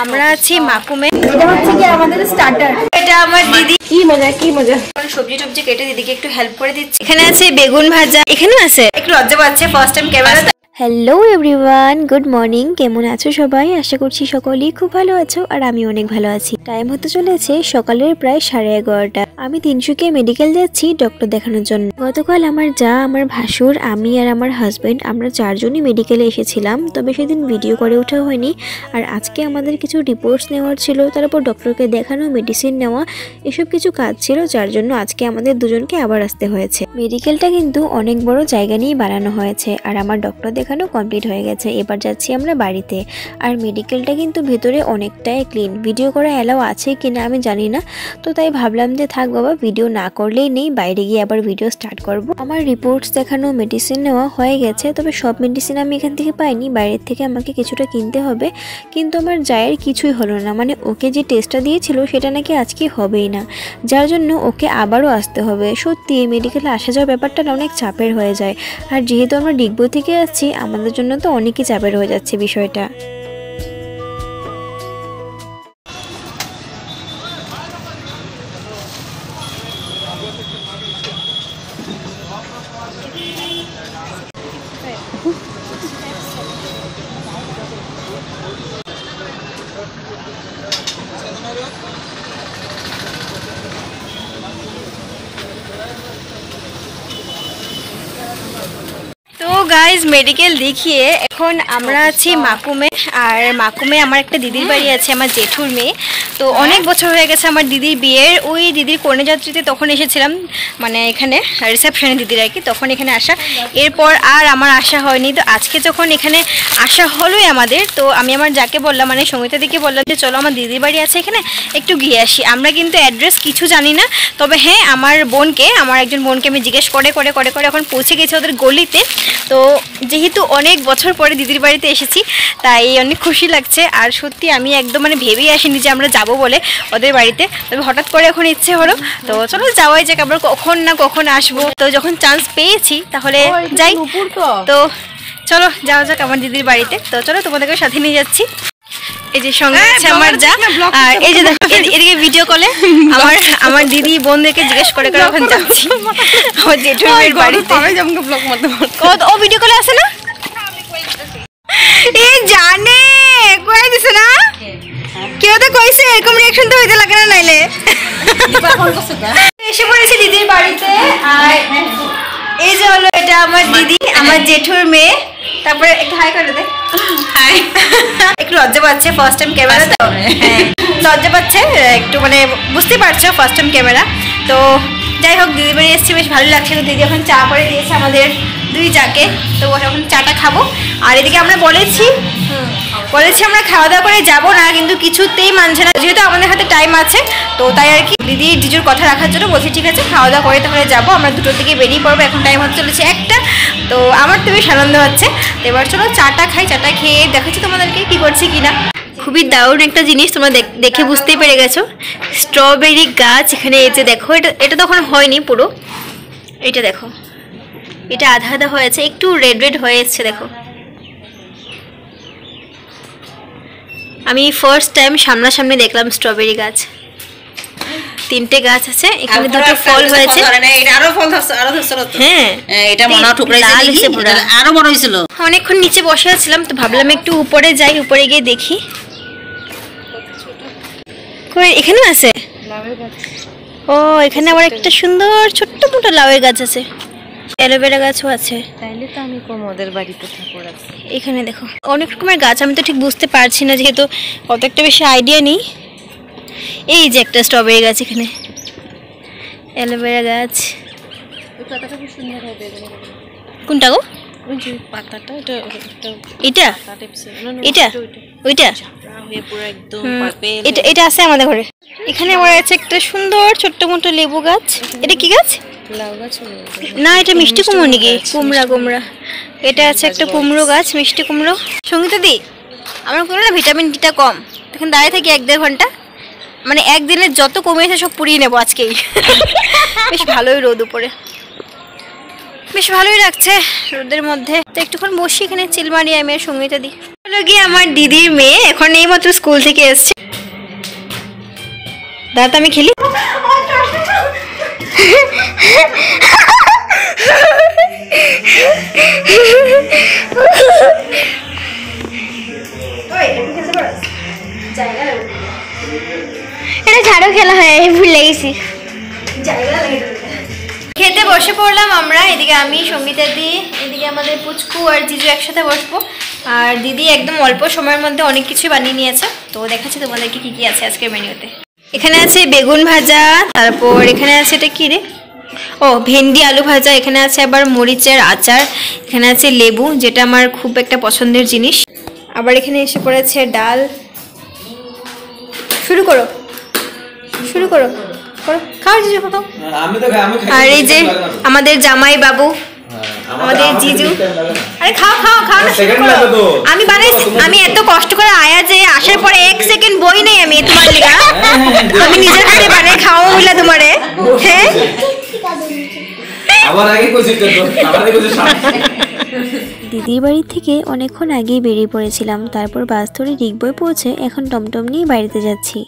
আমরা আছি মাকুমে। এটা হচ্ছে কি আমাদের স্টার্টার। এটা আমার দিদি। কি মজা সবজি টবজি কেটে দিদিকে একটু হেল্প করে দিচ্ছি। এখানে আছে বেগুন ভাজা, এখানে আছে একটু লজ্জা পাচ্ছে first time camera. Hello everyone, good morning. কেমন আছো সবাই? আশা করছি সকলেই খুব ভালো আছো আর আমি অনেক ভালো আছি। টাইম হতে চলেছে সকালের প্রায় 11:30। আমি তিনসুকিয়া মেডিকেল যাচ্ছি ডক্টর দেখানোর জন্য। গতকাল আমার যা, আমার ভাসুর, আমি আর আমার হাজবেন্ড আমরা চারজনই মেডিকেলে এসেছিলাম। তবে সেদিন ভিডিও করে ওঠা হয়নি। আর আজকে আমাদের কিছু রিপোর্টস নেওয়ার ছিল, তারপর ডক্টরকে দেখানো, মেডিসিন নেওয়া, এসব কিছু কাজ ছিল, যার জন্য আজকে আমাদের দুজনকে আবার আসতে হয়েছে। মেডিকেলটা কিন্তু অনেক বড় জায়গা নিয়ে বানানো হয়েছে আর আমার ডক্টর দেখানো কমপ্লিট হয়ে গেছে। এবার যাচ্ছি আমরা বাড়িতে। আর মেডিকেলটা কিন্তু ভেতরে অনেকটাই ক্লিন। ভিডিও করা অ্যালাউ আছে কিনা আমি জানি না, তো তাই ভাবলাম যে থাক বাবা, ভিডিও না করলেই নেই, বাইরে গিয়ে আবার ভিডিও স্টার্ট করব। আমার রিপোর্টস দেখানো, মেডিসিন নেওয়া হয়ে গেছে। তবে সব মেডিসিন আমি এখান থেকে পাইনি, বাইরের থেকে আমাকে কিছুটা কিনতে হবে। কিন্তু আমার জায়ের কিছুই হলো না, মানে ওকে যে টেস্টটা দিয়েছিল সেটা নাকি আজকে হবেই না, যার জন্য ওকে আবারও আসতে হবে। সত্যি এই মেডিকেলে আসা যাওয়ার ব্যাপারটা অনেক চাপের হয়ে যায়। আর যেহেতু আমরা ডিগবো থেকে আসছি, আমাদের জন্য তো অনেকই চাপের হয়ে যাচ্ছে বিষয়টা। তো গাইজ মেডিকেল দেখিয়ে এখন আমরা আছি মাকুমে। আর মাকুমে আমার একটা দিদির বাড়ি আছে, আমার জেঠুর মেয়ে। তো অনেক বছর হয়ে গেছে আমার দিদির বিয়ের, ওই দিদির কন্যাযাত্রীতে তখন এসেছিলাম, মানে এখানে রিসেপশনে দিদির আর কি, তখন এখানে আসা। এরপর আর আমার আসা হয়নি। তো আজকে যখন এখানে আসা হলোই আমাদের, তো আমি আমার যাকে বললাম, মানে সঙ্গীতা দিকে বললাম যে চলো আমার দিদির বাড়ি আছে এখানে, একটু গিয়ে আসি। আমরা কিন্তু অ্যাড্রেস কিছু জানি না, তবে হ্যাঁ আমার একজন বোনকে আমি জিজ্ঞেস করে এখন পৌঁছে গেছি ওদের গলিতে। তো যেহেতু অনেক বছর পরে দিদির বাড়িতে এসেছি, তাই অনেক খুশি লাগছে। আর সত্যি আমি একদম মানে ভেবেই আসিনি যে আমরা যাব বলে ওদের বাড়িতে, তবে হঠাৎ করে এখন ইচ্ছে হলো। তো চলো যাওয়াই যাক, আবার কখন আসবো। তো যখন চান্স পেয়েছি তাহলে যাই। তো চলো যাওয়া যাক আমার দিদির বাড়িতে। তো চলো তোমাদেরকে সাথে নিয়ে যাচ্ছি। এই যে সঙ্গে আছে আমার যা, আর এই যে দেখো এদিকে ভিডিও কলে আমার দিদি বোনদেরকে জিজ্ঞেস করে এখন যাচ্ছি আমার জেঠুর মেয়ের বাড়িতে। ও ভিডিও কলে আসে না, এ জানে কই দিছে না, কেউ তো কইছে এরকম রিঅ্যাকশন তো হইতে লাগে না নাইলে। এসে পড়েছি দিদির বাড়িতে। আর এই যে হলো এটা আমার দিদি, আমার জেঠুর মেয়ে। তারপরে একটু হাই করে দে। হাই। একটু লজ্জা পাচ্ছে ফার্স্ট টাইম ক্যামেরা, তো হ্যাঁ লজ্জা পাচ্ছে একটু, মানে বুঝতে পারছো ফার্স্ট টাইম ক্যামেরা। তো যাই হোক দিদির বাড়ি এসেছি, বেশ ভালো লাগছে। তো দিদি এখন চা করে দিয়েছে আমাদের দুই চাকে, তো এখন চাটা খাবো। আর এদিকে আমরা বলেছি আমরা খাওয়া দাওয়া করে যাবো না, কিন্তু কিছুতেই মানছে না, যেহেতু আমাদের হাতে টাইম আছে। তো তাই আর কি দিদি জিজুর কথা রাখার জন্য বলছি ঠিক আছে খাওয়া দাওয়া করে তাহলে যাবো। আমরা 2টোর দিকে বেরিয়ে পড়বো, এখন টাইম হতে চলেছে 1টা। তো আমার তো বেশ আনন্দ হচ্ছে। তো এবার চলো চাটা খাই, চাটা খেয়ে দেখাচ্ছি তোমাদেরকে কি করছি কিনা। খুবই দারুণ একটা জিনিস, তোমরা দেখে বুঝতেই পেরে গেছো, স্ট্রবেরি গাছ এখানে। এই যে দেখো, এটা তখন হয়নি পুরো, এটা দেখো, এটা আধা আধা হয়েছে, একটু রেড হয়ে এসছে দেখো। আমি ফার্স্ট টাইম সামনাসামনি দেখলাম স্ট্রবেরি গাছ। 3টে গাছ আছে, এখানে 2টো ফল হয়েছে। হ্যাঁ এটা মনে ঠুকরাইছে, আরো বড় হয়েছিল। অনেকক্ষণ নিচে বসে আছিলাম, তো ভাবলাম একটু উপরে যাই, উপরে গিয়ে দেখি। কই এখানে আছে ও, এখানে আবার একটা সুন্দর ছোট্ট মোটো লাউয়ের গাছ আছে, অ্যালোভেরা গাছও আছে। তাইলে তো আমি ওদের বাড়িতে ঠাকুর আছে। এখানে দেখো অনেক রকমের গাছ, আমি তো ঠিক বুঝতে পারছি না যেহেতু অত একটা বেশি আইডিয়া নেই। এই যে একটা স্ট্রবেরি গাছ, এখানে অ্যালোভেরা গাছ। পাতাটা খুব সুন্দর হবে। কোনটা গো? ওই যে পাতাটা, এটা এটা ওইটা পুরো একদম পার্পল। এটা আছে আমাদের ঘরে। এখানে আমার আছে একটা সুন্দর ছোট্ট মোটো লেবু গাছ। এটা কি গাছ? লাউ গাছ না, এটা মিষ্টি কুমড়ো নাকি? কুমড়া। এটা আছে একটা কুমড়ো গাছ, মিষ্টি কুমড়ো। সঙ্গীতা দি, আমার কোনো না ভিটামিন ডিটা কম, এখন দাঁড়িয়ে থাকি 1-1.5 ঘন্টা, মানে একদিনে যত কমেছে সব পুড়িয়ে নেবো আজকেই। বেশ ভালোই রোদ উপরে। বেশ ভালোই লাগছে রোদের মধ্যে। তো একটুক্ষণ বসি এখানে, চিল মারি আমি আর সঙ্গীতা দি। হলো গিয়ে আমার দিদির মেয়ে, এখন এই মাত্র স্কুল থেকে এসছে। দাদা আমি খেলি। এটা ঝাড়ু খেলা হয়, ভুলে গেছি। খেতে বসে পড়লাম আমরা, এদিকে আমি সঙ্গীতা দি, এদিকে আমাদের পুচকু আর জিজু একসাথে বসবো। আর দিদি একদম অল্প সময়ের মধ্যে অনেক কিছু বানিয়ে নিয়েছে, তো দেখাচ্ছি তোমাদেরকে কি কি আছে আজকের মেনুতে। এখানে আছে বেগুন ভাজা, তারপর এখানে আছে এটা কি রে, ও ভেন্ডি আলু ভাজা, এখানে আছে আবার মরিচের আচার, এখানে আছে লেবু যেটা আমার খুব একটা পছন্দের জিনিস, আবার এখানে এসে পড়েছে ডাল। শুরু করো শুরু করো করো, খাও জিজু খাও। আর এই যে আমাদের জামাই বাবু, আমাদের জিজু, আরে খাও খাও খাও না, শুরু করো। আমি বানাইছি, আমি এত কষ্ট করে আয়া যে আসার পরে 1 সেকেন্ড বই নেই আমি তোমার লিগা, আমি নিজের হাতে বানাই খাওয়া হইলা তোমারে। হ্যাঁ আবার আগে কইছিস তো, আবার কইছিস। দিদির বাড়ি থেকে অনেকক্ষণ আগেই বেরিয়ে পড়েছিলাম, তারপর বাস ধরে ডিগবই পৌঁছে এখন টমটম নিয়ে বাড়িতে যাচ্ছি।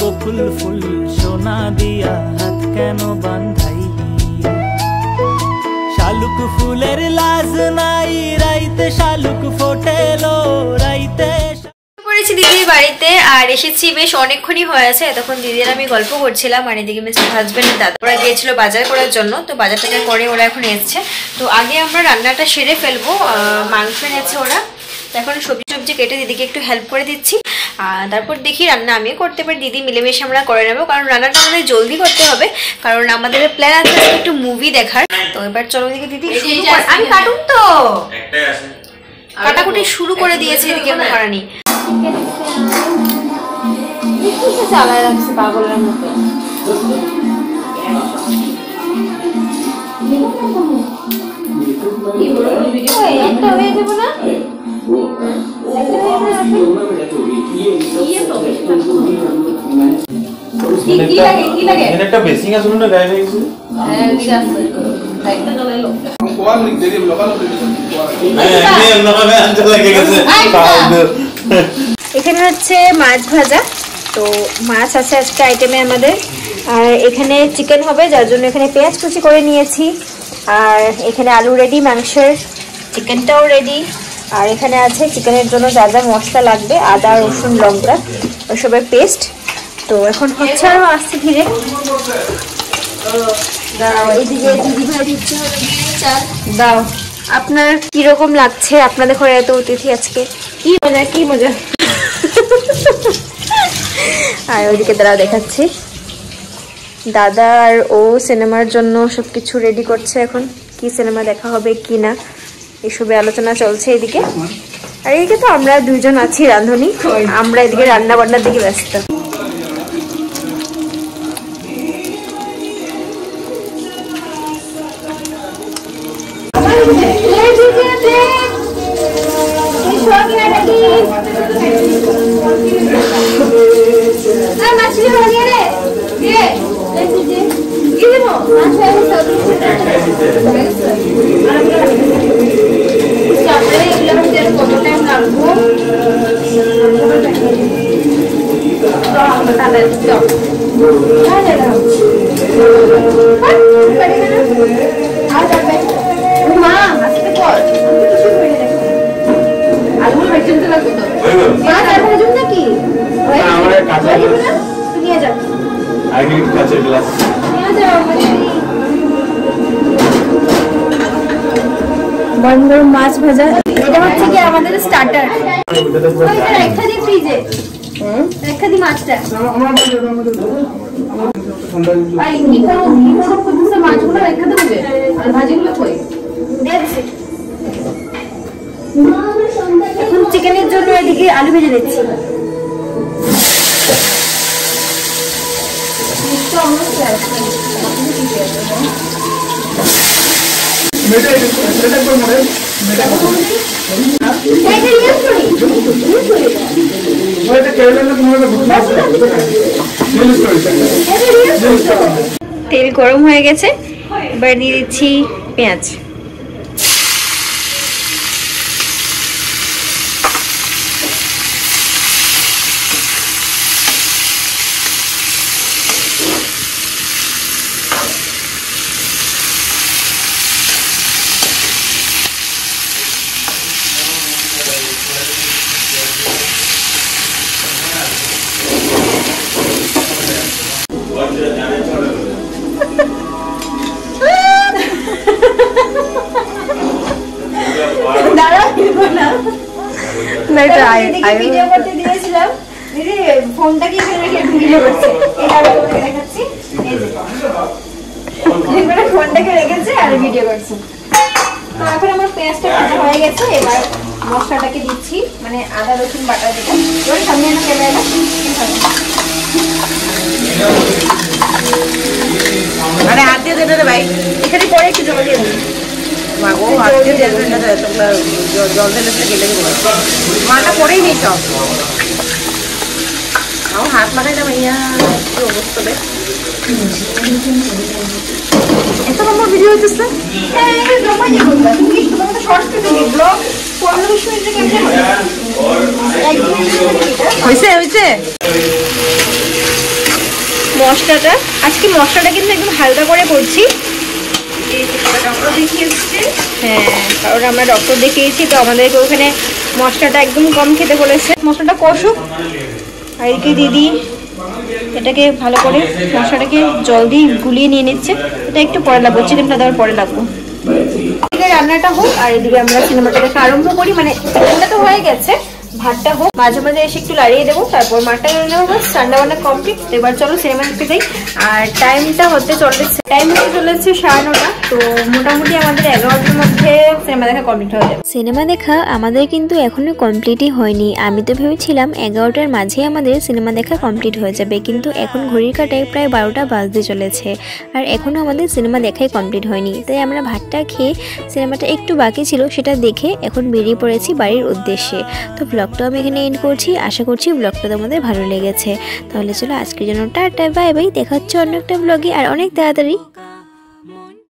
বকুল ফুল সোনা দিয়া হাত কেন বাঁধাই, শালুক ফুলের লাজ নাই, রাইতে শালুক ফোটেলো রাইতে। পড়েছি দিদির বাড়িতে আর এসেছি বেশ অনেকক্ষণই হয়েছে। তখন দিদির আমি গল্প করছিলাম আর এদিকে মিস্টার হাজবেন্ডের দাদা ওরা গিয়েছিল বাজার করার জন্য, তো বাজার টাজার করে ওরা এখন এসছে। তো আগে আমরা রান্নাটা সেরে ফেলবো, মাংস এনেছে ওরা, তো এখন সবজি টবজি কেটে দিদিকে একটু হেল্প করে দিচ্ছি। তারপর দেখি রান্না আমিও করতে পারি, দিদি মিলেমিশে আমরা করে নেবো, কারণ রান্নাটা আমাদের জলদি করতে হবে, কারণ আমাদের প্ল্যান আছে একটু মুভি দেখার। তো এবার চলো দিকে দিদি, আমি কাটুন তো কাটাকুটি শুরু করে দিয়েছে এদিকে মহারানী। চালায় রাখছে পাগলের মতো। একটা হয়ে যাবো না, এখানে হচ্ছে মাছ ভাজা, তো মাছ আছে আজকে আইটেমে আমাদের। আর এখানে চিকেন হবে, যার জন্য এখানে পেঁয়াজ কুচি করে নিয়েছি। আর এখানে আলু রেডি, মাংসের চিকেনটাও রেডি। আর এখানে আছে চিকেনের জন্য যা যা মশলা লাগবে, আদা রসুন লঙ্কা ওসবের পেস্ট। তো এখন হচ্ছে আরও আসছে ধীরে। দাও এদিকে দিদি ভাই দিচ্ছে চাল, দাও। আপনার কিরকম লাগছে আপনাদের ঘরে এত অতিথি আজকে? কি মজা কি মজা। আর ওইদিকে দাঁড়াও দেখাচ্ছি, দাদা আর ও সিনেমার জন্য সবকিছু রেডি করছে। এখন কি সিনেমা দেখা হবে কি না এসবে আলোচনা চলছে এদিকে। আর এদিকে তো আমরা দুইজন আছি রাঁধুনি, আমরা এদিকে রান্না বান্নার দিকে ব্যস্ত। গরম গরম মাছ ভাজা, এটা হচ্ছে কি আমাদের স্টার্টার। রেখা দি ফ্রিজে, রেখা দি মাছটা। মাছগুলো রেখা দেবে আর ভাজিগুলো কই এখন চিকেনের জন্য এদিকে আলু ভেজে দিচ্ছি। তেল গরম হয়ে গেছে, এবার দিয়ে দিচ্ছি পেঁয়াজ। ভিডিও করতে দিয়েছিলাম দিদি, ফোনটা কি এখানে রেখে ভিডিও করছে, এটা আমি তোমাকে দেখাচ্ছি। এই যে ফোনটাকে রেখেছে আর ভিডিও করছে। তো এখন আমার পেঁয়াজটা কাটা হয়ে গেছে, এবার মশলাটাকে দিচ্ছি, মানে আদা রসুন বাটা দিলাম। এবার সামনে এনে ক্যামেরাটা আরে হাত দিয়ে দেবে রে ভাই, এখানে পরে একটু জল দিয়ে দিই। মাগো হাত দিয়ে দেবে না, তোমরা জল দিলে তো গেলে মাটা পরেই নেই সব। আমার হাত লাগাই না ভাইয়া, কি অবস্থা রে। এত লম্বা ভিডিও হচ্ছে। হ্যাঁ লম্বা কি করবা তুমি, তোমাকে তো শর্টস করে দিই, ব্লগ 15-20 মিনিটের কেমন হবে? একদম হইছে হইছে। মশলাটা আজকে মশলাটা কিন্তু একদম হালকা করে করছি। হ্যাঁ, কারণ আমরা ডক্টর দেখিয়েছি, তো আমাদেরকে ওখানে মশলাটা একদম কম খেতে বলেছে। মশলাটা কষুক আর এদিকে দিদি এটাকে ভালো করে মশলাটাকে জল দিয়ে গুলিয়ে নিয়ে নিচ্ছে। এটা একটু পরে লাগবো, চিকেনটা দেওয়ার পরে লাগবো। এদিকে রান্নাটা হোক আর এদিকে আমরা সিনেমাটাকে আরম্ভ করি। মানে চিকেনটা তো হয়ে গেছে, ভাতটা হোক, মাঝে মাঝে এসে একটু লাড়িয়ে দেবো, তারপর মাঠটা করে নেবো, বাস রান্না বান্না কমপ্লিট। এবার চলো সিনেমা দেখতে যাই। আর টাইমটা হতে চলেছে 9:30। তো মোটামুটি আমাদের 11টার মধ্যে সিনেমা দেখা কমপ্লিট হয়ে যাবে। সিনেমা দেখা আমাদের কিন্তু এখনো কমপ্লিটই হয়নি। আমি তো ভেবেছিলাম 11টার মাঝে আমাদের সিনেমা দেখা কমপ্লিট হয়ে যাবে, কিন্তু এখন ঘড়ির কাঁটায় প্রায় 12টা বাজতে চলেছে আর এখনও আমাদের সিনেমা দেখাই কমপ্লিট হয়নি। তাই আমরা ভাতটা খেয়ে সিনেমাটা একটু বাকি ছিল সেটা দেখে এখন বেরিয়ে পড়েছি বাড়ির উদ্দেশ্যে। তো ব্লগটা আমি এখানে এন্ড করছি। আশা করছি ব্লগটা তোমাদের ভালো লেগেছে। তাহলে চলো আজকের জন্য টাটা, বাই বাই। দেখা হচ্ছে অন্য একটা ব্লগে আর অনেক তাড়াতাড়ি।